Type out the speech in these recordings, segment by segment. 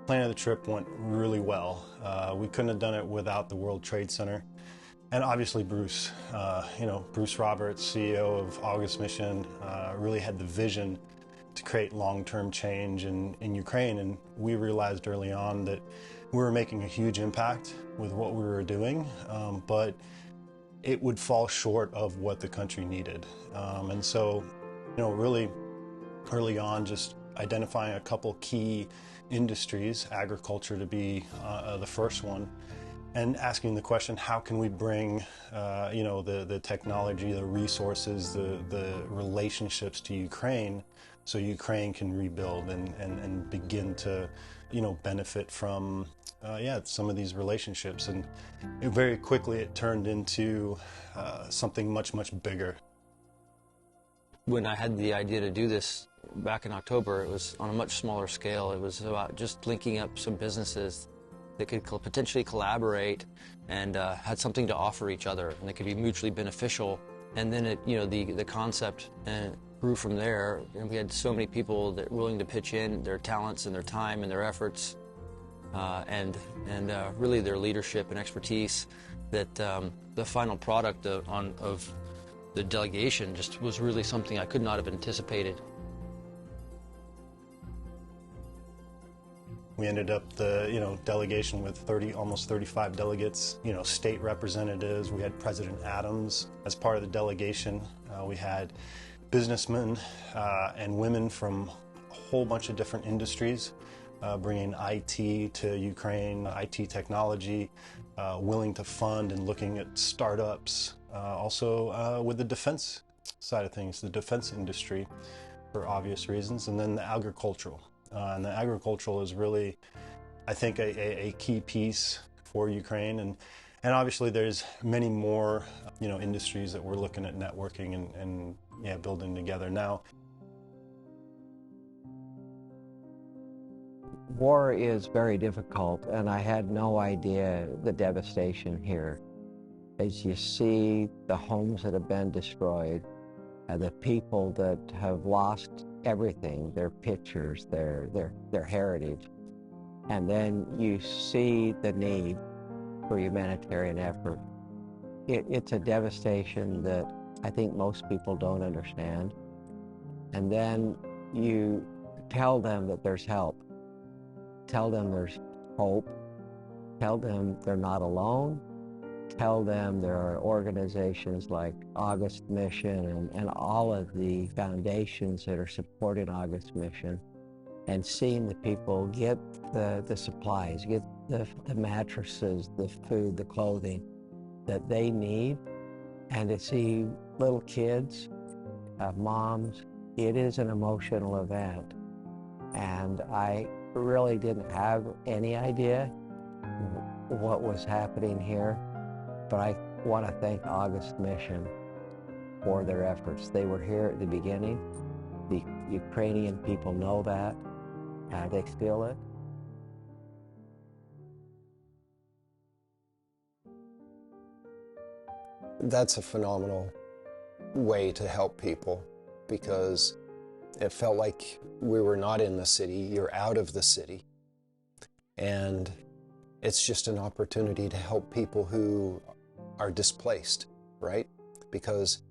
Planning the trip went really well. We couldn't have done it without the World Trade Center. And obviously Bruce, Bruce Roberts, CEO of August Mission, really had the vision to create long-term change in Ukraine. And we realized early on that we were making a huge impact with what we were doing, but it would fall short of what the country needed. And so, really early on, just identifying a couple key industries, agriculture to be the first one, and asking the question, how can we bring the technology, the resources, the relationships to Ukraine so Ukraine can rebuild and begin to benefit from some of these relationships. And very quickly it turned into something much bigger. When I had the idea to do this back in October, it was on a much smaller scale. It was about just linking up some businesses that could potentially collaborate and had something to offer each other, and that could be mutually beneficial. And then the concept grew from there, and we had so many people that were willing to pitch in their talents and their time and their efforts, and really their leadership and expertise, that the final product of the delegation just was really something I could not have anticipated. We ended up the delegation with almost 35 delegates, state representatives. We had President Adams as part of the delegation. We had businessmen and women from a whole bunch of different industries, bringing IT to Ukraine, IT technology, willing to fund and looking at startups. Also with the defense side of things, the defense industry for obvious reasons, and then the agricultural. And the agricultural is really, I think, a key piece for Ukraine. And obviously there's many more, industries that we're looking at networking and building together now. War is very difficult, and I had no idea the devastation here. As you see the homes that have been destroyed, the people that have lost everything, their pictures, their heritage, and then you see the need for humanitarian effort. It's a devastation that I think most people don't understand. And then you tell them that there's help, tell them there's hope, tell them they're not alone, tell them there are organizations like August Mission and all of the foundations that are supporting August Mission, and seeing the people get the supplies, get the mattresses, the food, the clothing that they need, and to see little kids, moms, it is an emotional event. And I really didn't have any idea what was happening here. But I want to thank August Mission for their efforts. They were here at the beginning. The Ukrainian people know that. They feel it. That's a phenomenal way to help people, because it felt like we were not in the city. You're out of the city. And it's just an opportunity to help people who are displaced, right? Because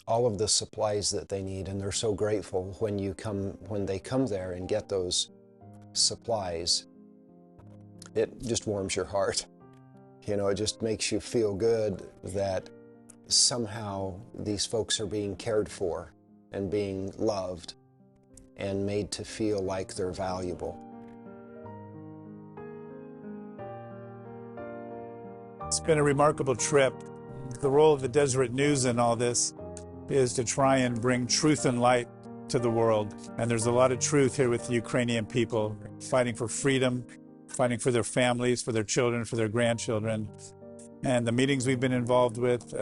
all of the supplies that they need, and they're so grateful when they come there and get those supplies, it just warms your heart. It just makes you feel good that somehow these folks are being cared for and being loved and made to feel like they're valuable. It's been a remarkable trip. The role of the Deseret News in all this is to try and bring truth and light to the world. And there's a lot of truth here with the Ukrainian people, fighting for freedom, fighting for their families, for their children, for their grandchildren. And the meetings we've been involved with,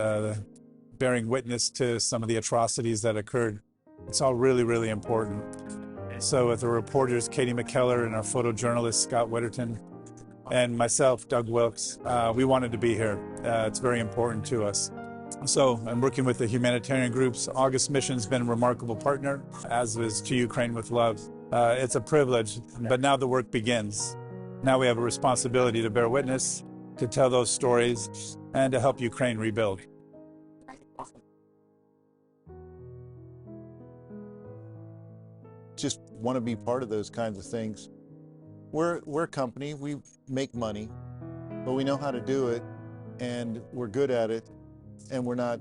bearing witness to some of the atrocities that occurred, it's all really, really important. So with the reporters, Katie McKellar, and our photojournalist, Scott Witterton, and myself, Doug Wilkes, we wanted to be here. It's very important to us. So I'm working with the humanitarian groups. August Mission's been a remarkable partner, as is To Ukraine with Love. It's a privilege, but now the work begins. Now we have a responsibility to bear witness, to tell those stories, and to help Ukraine rebuild. Just want to be part of those kinds of things. We're a company, we make money, but we know how to do it, and we're good at it, and we're not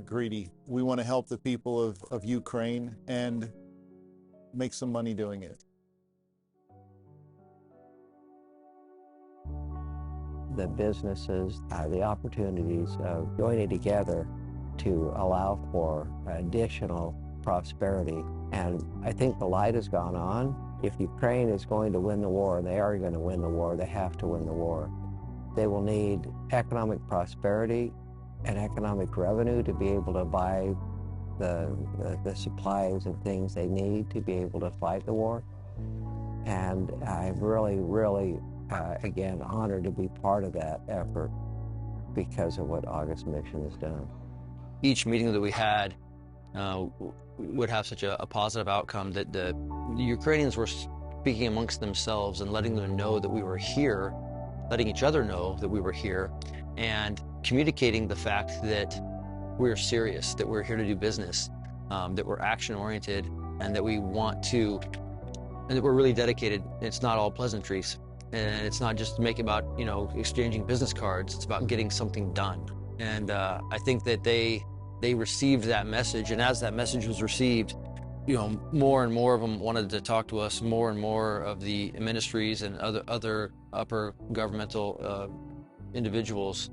greedy. We want to help the people of Ukraine and make some money doing it. The businesses, the opportunities of joining together to allow for additional prosperity. And I think the light has gone on. If Ukraine is going to win the war, they are going to win the war, they have to win the war. They will need economic prosperity and economic revenue to be able to buy the supplies and things they need to be able to fight the war. And I'm really, again, honored to be part of that effort because of what August Mission has done. Each meeting that we had would have such a positive outcome that the Ukrainians were speaking amongst themselves and letting them know that we were here, letting each other know that we were here, and communicating the fact that we're serious, that we're here to do business, that we're action-oriented, and that we want to, and that we're really dedicated. It's not all pleasantries, and it's not just make about, exchanging business cards. It's about getting something done. And I think that they received that message, and as that message was received, more and more of them wanted to talk to us. More and more of the ministries and other upper governmental individuals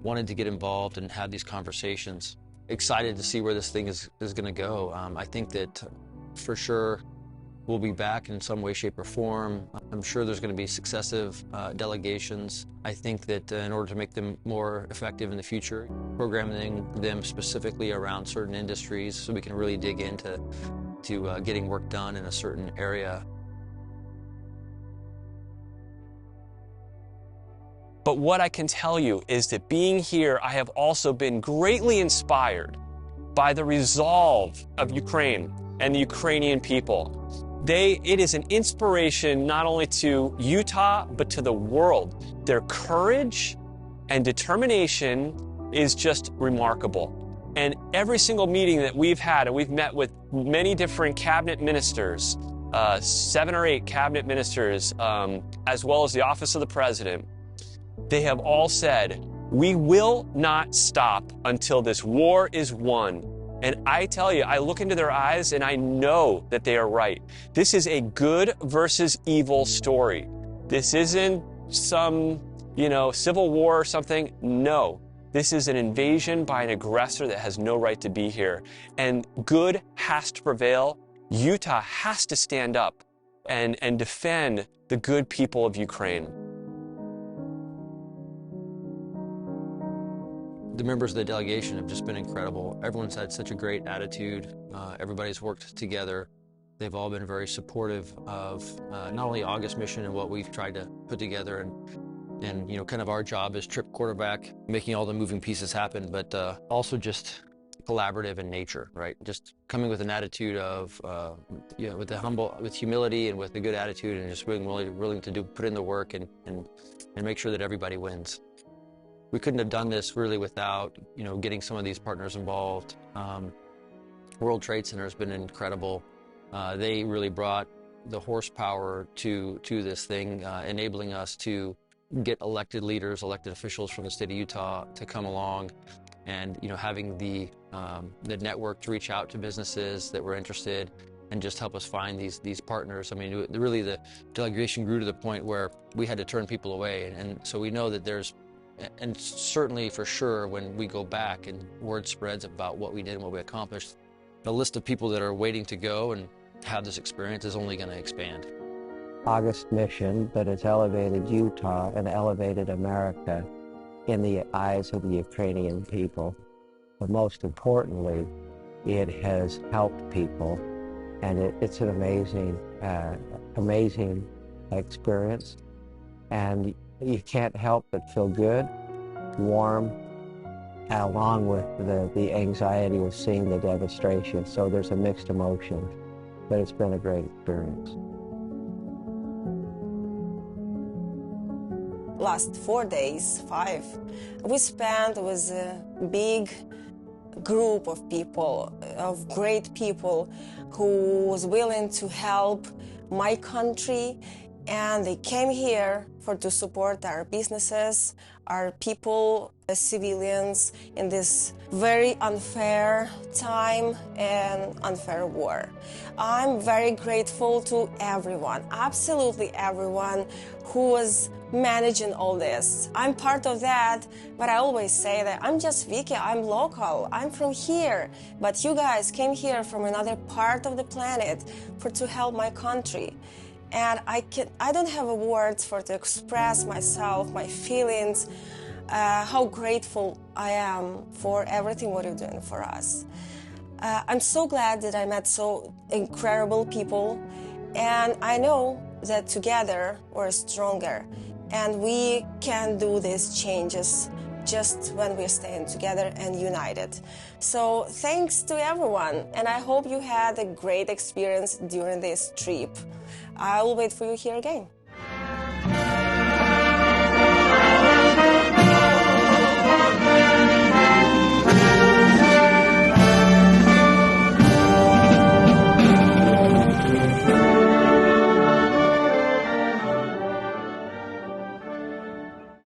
wanted to get involved and have these conversations. Excited to see where this thing is going to go. I think that for sure we'll be back in some way, shape, or form. I'm sure there's going to be successive delegations. I think that in order to make them more effective in the future, programming them specifically around certain industries so we can really dig into getting work done in a certain area. But what I can tell you is that being here, I have also been greatly inspired by the resolve of Ukraine and the Ukrainian people. It is an inspiration not only to Utah, but to the world. Their courage and determination is just remarkable. And every single meeting that we've had, and we've met with many different cabinet ministers, 7 or 8 cabinet ministers, as well as the office of the president, they have all said, we will not stop until this war is won. And I tell you, I look into their eyes and I know that they are right. This is a good versus evil story. This isn't some, civil war or something. No, this is an invasion by an aggressor that has no right to be here. And good has to prevail. Utah has to stand up and defend the good people of Ukraine. The members of the delegation have just been incredible. Everyone's had such a great attitude. Everybody's worked together. They've all been very supportive of not only August Mission and what we've tried to put together, and kind of our job as trip quarterback, making all the moving pieces happen, but also just collaborative in nature, right? Just coming with an attitude of, with humility and with a good attitude, and just being willing to put in the work and make sure that everybody wins. We couldn't have done this really without, getting some of these partners involved. World Trade Center has been incredible. They really brought the horsepower to this thing, enabling us to get elected leaders, elected officials from the state of Utah to come along, and having the network to reach out to businesses that were interested and just help us find these partners. I mean, really the delegation grew to the point where we had to turn people away, and so we know that there's, and certainly for sure when we go back and word spreads about what we did and what we accomplished, the list of people that are waiting to go and have this experience is only going to expand. August Mission that has elevated Utah and elevated America in the eyes of the Ukrainian people. But most importantly, it has helped people, and it's an amazing experience. And you can't help but feel good, warm, along with the anxiety of seeing the devastation. So there's a mixed emotion. but it's been a great experience. Last 4 days, 5, we spent with a big group of people, of great people who was willing to help my country, and they came here to support our businesses, our people, as civilians in this very unfair time and unfair war. I'm very grateful to everyone, absolutely everyone who was managing all this. I'm part of that, but I always say that I'm just Vicky, I'm local, I'm from here, but you guys came here from another part of the planet to help my country. And I don't have words to express myself, my feelings, how grateful I am for everything what you're doing for us. I'm so glad that I met so incredible people, and I know that together we're stronger, and we can do these changes just when we're staying together and united. So thanks to everyone, and I hope you had a great experience during this trip. I will wait for you here again.